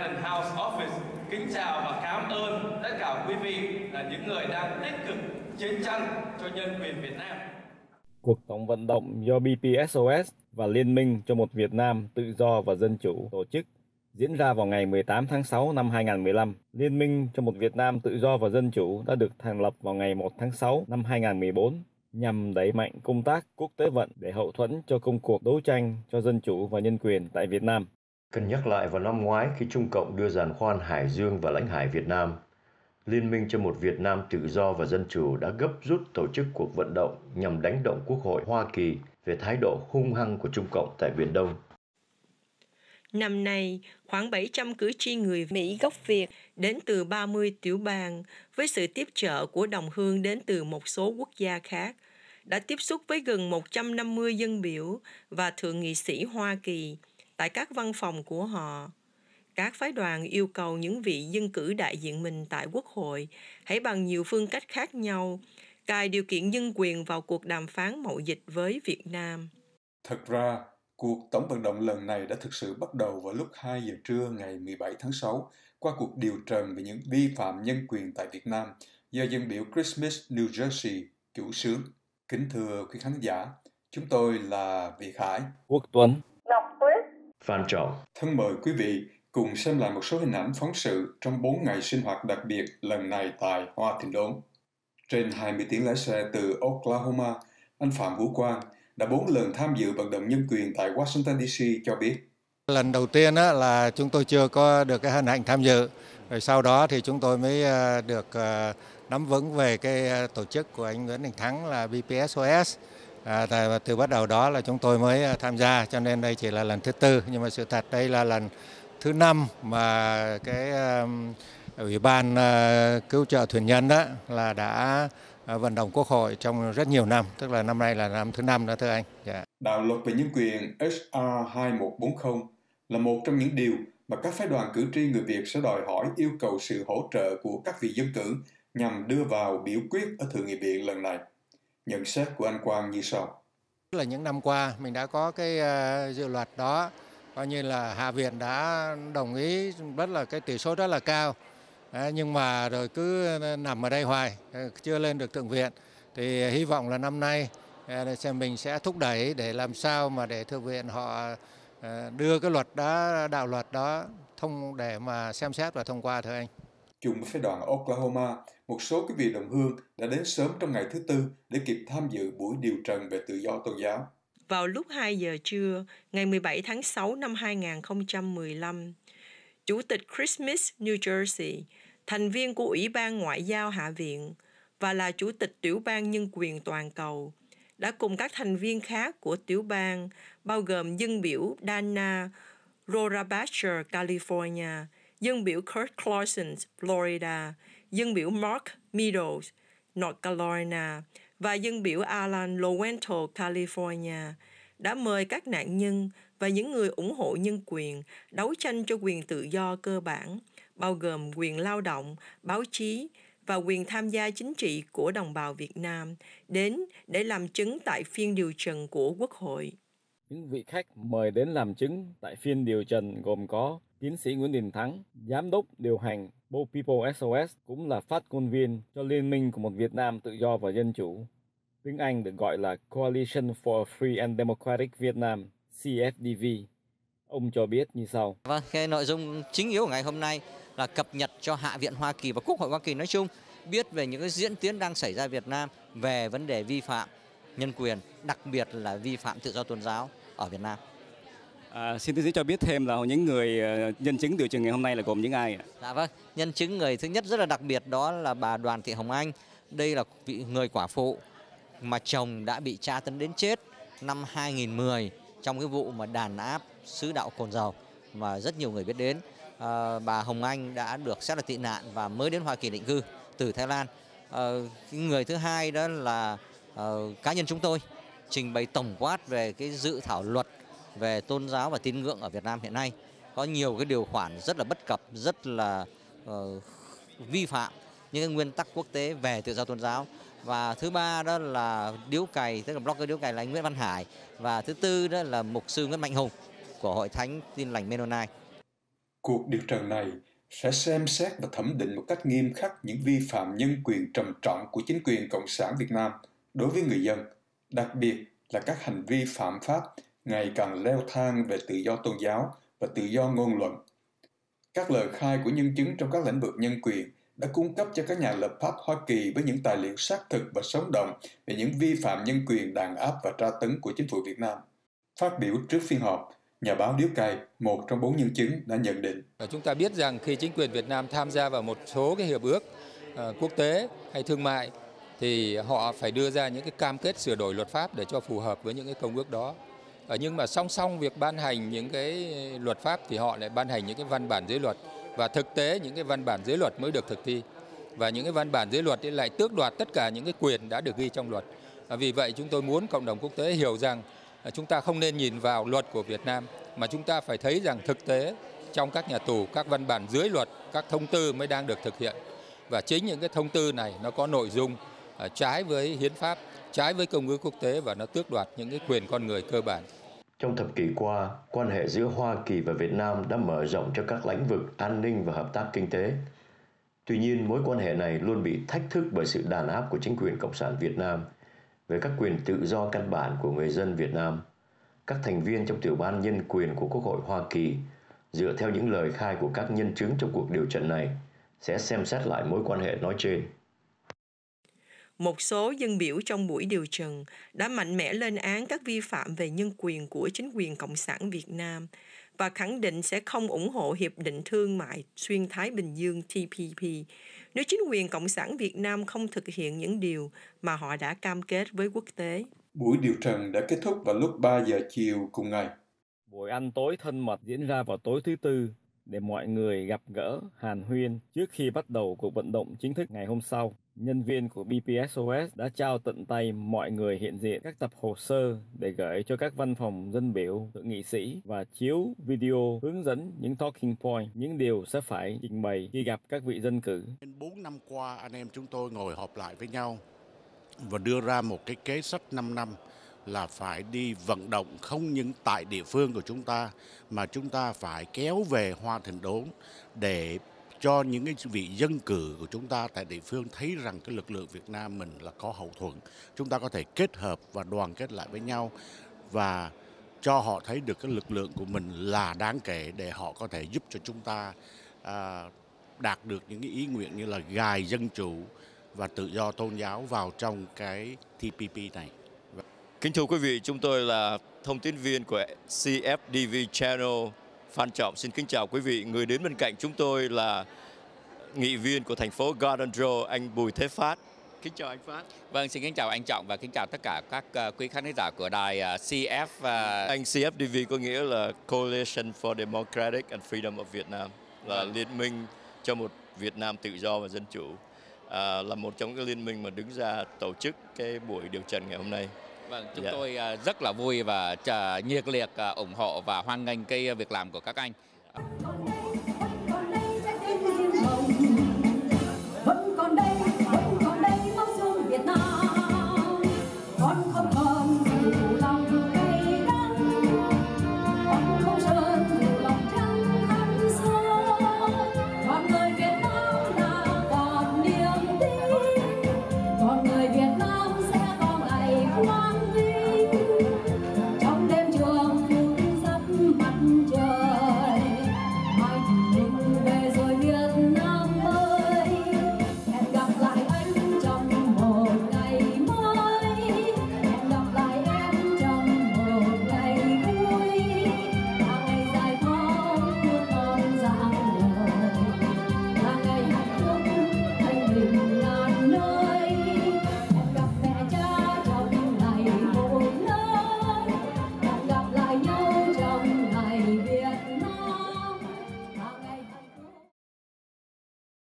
Cannon House Office kính chào và cảm ơn tất cả quý vị là những người đang tích cực chiến tranh cho nhân quyền Việt Nam. Cuộc tổng vận động do BPSOS và Liên minh cho một Việt Nam tự do và dân chủ tổ chức diễn ra vào ngày 18 tháng 6 năm 2015. Liên minh cho một Việt Nam tự do và dân chủ đã được thành lập vào ngày 1 tháng 6 năm 2014 nhằm đẩy mạnh công tác quốc tế vận để hậu thuẫn cho công cuộc đấu tranh cho dân chủ và nhân quyền tại Việt Nam. Cần nhắc lại vào năm ngoái khi Trung Cộng đưa giàn khoan Hải Dương vào lãnh hải Việt Nam, Liên minh cho một Việt Nam tự do và dân chủ đã gấp rút tổ chức cuộc vận động nhằm đánh động Quốc hội Hoa Kỳ về thái độ hung hăng của Trung Cộng tại Biển Đông. Năm nay, khoảng 700 cử tri người Mỹ gốc Việt đến từ 30 tiểu bang với sự tiếp trợ của đồng hương đến từ một số quốc gia khác đã tiếp xúc với gần 150 dân biểu và thượng nghị sĩ Hoa Kỳ tại các văn phòng của họ. Các phái đoàn yêu cầu những vị dân cử đại diện mình tại Quốc hội hãy bằng nhiều phương cách khác nhau cài điều kiện nhân quyền vào cuộc đàm phán mậu dịch với Việt Nam. Thật ra, cuộc tổng vận động lần này đã thực sự bắt đầu vào lúc 2 giờ trưa ngày 17 tháng 6 qua cuộc điều trần về những vi phạm nhân quyền tại Việt Nam do dân biểu Chris Smith, New Jersey, chủ xướng. Kính thưa quý khán giả, chúng tôi là Việt Hải, Quốc Tuấn, Ngọc Tuyết, Phan Trọng. thân mời quý vị cùng xem lại một số hình ảnh phóng sự trong 4 ngày sinh hoạt đặc biệt lần này tại Hoa Thịnh Đốn. Trên 20 tiếng lái xe từ Oklahoma, anh Phạm Vũ Quang đã 4 lần tham dự vận động nhân quyền tại Washington DC cho biết. Lần đầu tiên là chúng tôi chưa có được cái hân hạnh tham dự, rồi sau đó thì chúng tôi mới được nắm vững về cái tổ chức của anh Nguyễn Đình Thắng là BPSOS. Từ bắt đầu đó là chúng tôi mới tham gia, cho nên đây chỉ là lần thứ 4, nhưng mà sự thật đây là lần thứ 5 mà cái Ủy ban cứu trợ thuyền nhân đó là đã vận động Quốc hội trong rất nhiều năm, tức là năm nay là năm thứ 5 đó thưa anh. Đạo luật về nhân quyền HR 2140 là một trong những điều mà các phái đoàn cử tri người Việt sẽ đòi hỏi yêu cầu sự hỗ trợ của các vị dân cử nhằm đưa vào biểu quyết ở Thượng nghị viện lần này. Nhận xét của anh Quang như sau. Là những năm qua mình đã có cái dự luật đó, coi như là Hạ viện đã đồng ý rất là cái tỷ số rất là cao. Nhưng mà rồi cứ nằm ở đây hoài, chưa lên được Thượng viện. Thì hy vọng là năm nay xem mình sẽ thúc đẩy để làm sao mà để Thượng viện họ đưa cái luật đó, đạo luật đó thông để mà xem xét và thông qua thưa anh. Chung với phái đoàn Oklahoma, một số quý vị đồng hương đã đến sớm trong ngày thứ 4 để kịp tham dự buổi điều trần về tự do tôn giáo. Vào lúc 2 giờ trưa, ngày 17 tháng 6 năm 2015, Chủ tịch Chris Smith, New Jersey, thành viên của Ủy ban Ngoại giao Hạ viện và là Chủ tịch Tiểu ban Nhân quyền Toàn cầu, đã cùng các thành viên khác của tiểu bang, bao gồm dân biểu Dana Rohrabacher, California, dân biểu Kurt Clausen, Florida, dân biểu Mark Meadows, North Carolina và dân biểu Alan Lowenthal, California, đã mời các nạn nhân và những người ủng hộ nhân quyền đấu tranh cho quyền tự do cơ bản, bao gồm quyền lao động, báo chí và quyền tham gia chính trị của đồng bào Việt Nam, đến để làm chứng tại phiên điều trần của Quốc hội. Những vị khách mời đến làm chứng tại phiên điều trần gồm có tiến sĩ Nguyễn Đình Thắng, giám đốc điều hành Bo People SOS, cũng là phát ngôn viên cho Liên minh của một Việt Nam tự do và dân chủ, tiếng Anh được gọi là Coalition for a Free and Democratic Vietnam, CFDV. Ông cho biết như sau. Vâng, cái nội dung chính yếu của ngày hôm nay là cập nhật cho Hạ viện Hoa Kỳ và Quốc hội Hoa Kỳ nói chung biết về những cái diễn tiến đang xảy ra Việt Nam về vấn đề vi phạm nhân quyền, đặc biệt là vi phạm tự do tôn giáo ở Việt Nam. Xin tiến sĩ cho biết thêm là những người nhân chứng điều trần ngày hôm nay là gồm những ai ạ? Dạ vâng, nhân chứng người thứ nhất rất là đặc biệt đó là bà Đoàn Thị Hồng Anh. Đây là vị người quả phụ mà chồng đã bị tra tấn đến chết năm 2010 trong cái vụ mà đàn áp sứ đạo Cồn Dầu mà rất nhiều người biết đến. Bà Hồng Anh đã được xét là tị nạn và mới đến Hoa Kỳ định cư từ Thái Lan. Người thứ hai đó là cá nhân chúng tôi trình bày tổng quát về cái dự thảo luật về tôn giáo và tín ngưỡng ở Việt Nam hiện nay. Có nhiều cái điều khoản rất là bất cập, rất là vi phạm những cái nguyên tắc quốc tế về tự do tôn giáo. Và thứ ba đó là điếu cày, tức là blogger điếu cày là anh Nguyễn Văn Hải. Và thứ tư đó là mục sư Nguyễn Mạnh Hùng của Hội Thánh Tin Lành Mennonite. Cuộc điều trần này sẽ xem xét và thẩm định một cách nghiêm khắc những vi phạm nhân quyền trầm trọng của chính quyền Cộng sản Việt Nam đối với người dân, đặc biệt là các hành vi phạm pháp ngày càng leo thang về tự do tôn giáo và tự do ngôn luận. Các lời khai của nhân chứng trong các lĩnh vực nhân quyền đã cung cấp cho các nhà lập pháp Hoa Kỳ với những tài liệu xác thực và sống động về những vi phạm nhân quyền đàn áp và tra tấn của chính phủ Việt Nam. Phát biểu trước phiên họp, nhà báo Điếu Cày, một trong 4 nhân chứng, đã nhận định. Chúng ta biết rằng khi chính quyền Việt Nam tham gia vào một số cái hiệp ước quốc tế hay thương mại thì họ phải đưa ra những cái cam kết sửa đổi luật pháp để cho phù hợp với những cái công ước đó. Nhưng mà song song việc ban hành những cái luật pháp thì họ lại ban hành những cái văn bản dưới luật, và thực tế những cái văn bản dưới luật mới được thực thi, và những cái văn bản dưới luật lại tước đoạt tất cả những cái quyền đã được ghi trong luật. Vì vậy chúng tôi muốn cộng đồng quốc tế hiểu rằng chúng ta không nên nhìn vào luật của Việt Nam, mà chúng ta phải thấy rằng thực tế trong các nhà tù, các văn bản dưới luật, các thông tư mới đang được thực hiện. Và chính những cái thông tư này nó có nội dung trái với hiến pháp, trái với công ước quốc tế, và nó tước đoạt những cái quyền con người cơ bản. Trong thập kỷ qua, quan hệ giữa Hoa Kỳ và Việt Nam đã mở rộng cho các lĩnh vực an ninh và hợp tác kinh tế. Tuy nhiên, mối quan hệ này luôn bị thách thức bởi sự đàn áp của chính quyền Cộng sản Việt Nam về các quyền tự do căn bản của người dân Việt Nam. Các thành viên trong Tiểu ban Nhân quyền của Quốc hội Hoa Kỳ, dựa theo những lời khai của các nhân chứng trong cuộc điều trần này, sẽ xem xét lại mối quan hệ nói trên. Một số dân biểu trong buổi điều trần đã mạnh mẽ lên án các vi phạm về nhân quyền của chính quyền Cộng sản Việt Nam và khẳng định sẽ không ủng hộ Hiệp định Thương mại Xuyên Thái Bình Dương TPP nếu chính quyền Cộng sản Việt Nam không thực hiện những điều mà họ đã cam kết với quốc tế. Buổi điều trần đã kết thúc vào lúc 3 giờ chiều cùng ngày. Buổi ăn tối thân mật diễn ra vào tối thứ Tư để mọi người gặp gỡ, hàn huyên trước khi bắt đầu cuộc vận động chính thức ngày hôm sau. Nhân viên của BPSOS đã trao tận tay mọi người hiện diện các tập hồ sơ để gửi cho các văn phòng dân biểu, thượng nghị sĩ và chiếu video hướng dẫn những talking point, những điều sẽ phải trình bày khi gặp các vị dân cử. 4 năm qua, anh em chúng tôi ngồi họp lại với nhau và đưa ra một cái kế sách 5 năm là phải đi vận động không những tại địa phương của chúng ta mà chúng ta phải kéo về Hoa Thịnh Đốn để cho những cái vị dân cử của chúng ta tại địa phương thấy rằng cái lực lượng Việt Nam mình là có hậu thuẫn. Chúng ta có thể kết hợp và đoàn kết lại với nhau và cho họ thấy được cái lực lượng của mình là đáng kể để họ có thể giúp cho chúng ta đạt được những cái ý nguyện như là gài dân chủ và tự do tôn giáo vào trong cái TPP này. Kính thưa quý vị, chúng tôi là thông tin viên của CFDV Channel. Phan Trọng xin kính chào quý vị. Người đến bên cạnh chúng tôi là nghị viên của thành phố Garden Grove, anh Bùi Thế Phát. Kính chào anh Phát. Vâng, xin kính chào anh Trọng và kính chào tất cả các quý khán giả của đài CF. Anh CFDV có nghĩa là Coalition for Democratic and Freedom of Vietnam, là liên minh cho một Việt Nam tự do và dân chủ, là một trong những liên minh mà đứng ra tổ chức cái buổi điều trần ngày hôm nay. Vâng, chúng tôi rất là vui và nhiệt liệt ủng hộ và hoan nghênh cái việc làm của các anh.